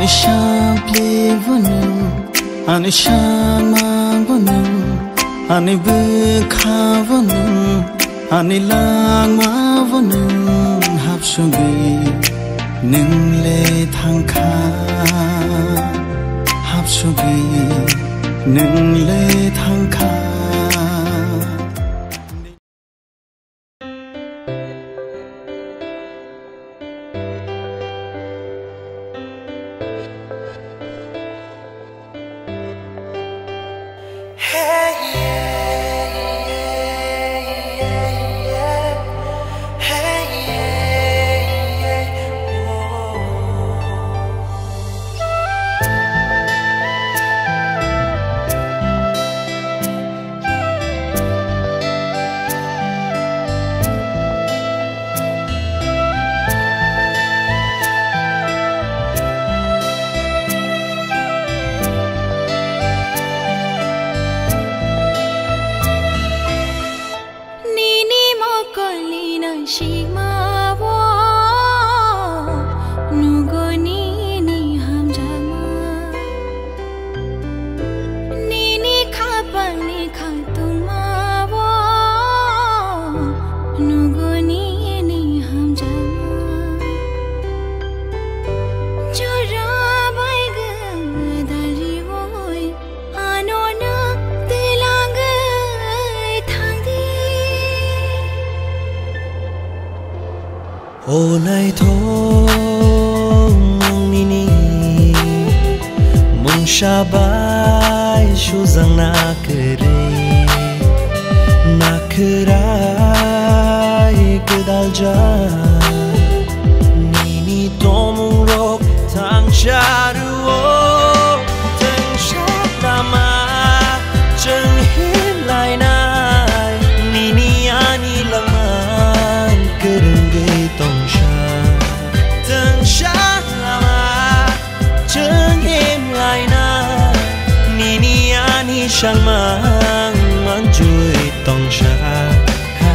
Anishan plevunu, anishan mangunu, ani bekhavunu, ani lang mavunu, hapsugi ningle thangkha, hapsugi ningle thangkha. Olay thong nini mung shabai shuzang nakrai kedalja nini tomung rok tang sharuo tang shatama cheng hin lai nai nini ani lamang kereng tong sha tang sha lama cheng hin lai nai nini ani shang mang man chui tong sha ka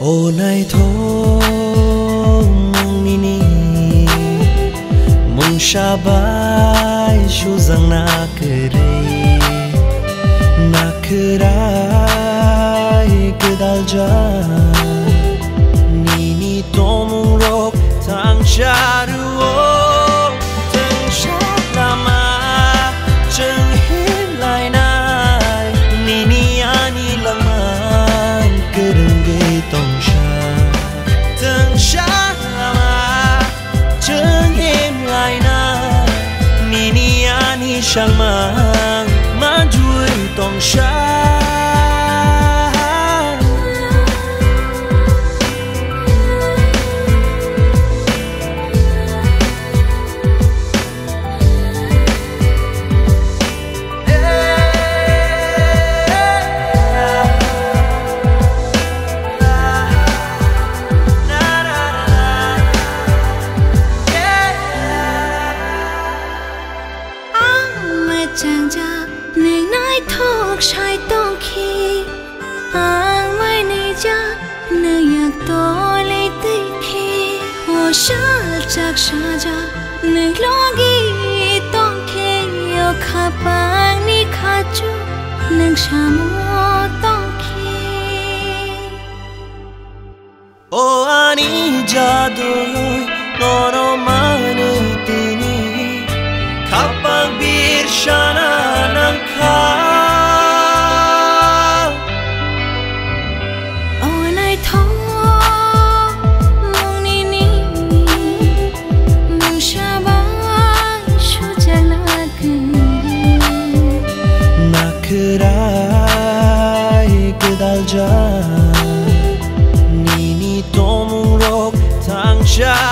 Olay thong nini mung shabai shuzang nakrai kedalja nini tomung rok tang sharuo tang shatama cheng hin lai nai nini ani lamang kereng tong sha tang sha lama cheng hin lai nai nini ani shang mang man chui tong sha shal chak shaja nang logi tong ke yo khapang ni khachu nang shamo tong ke o ani jadu nono manu tini khapang bir shana nang kha Nini tomung rok tang sha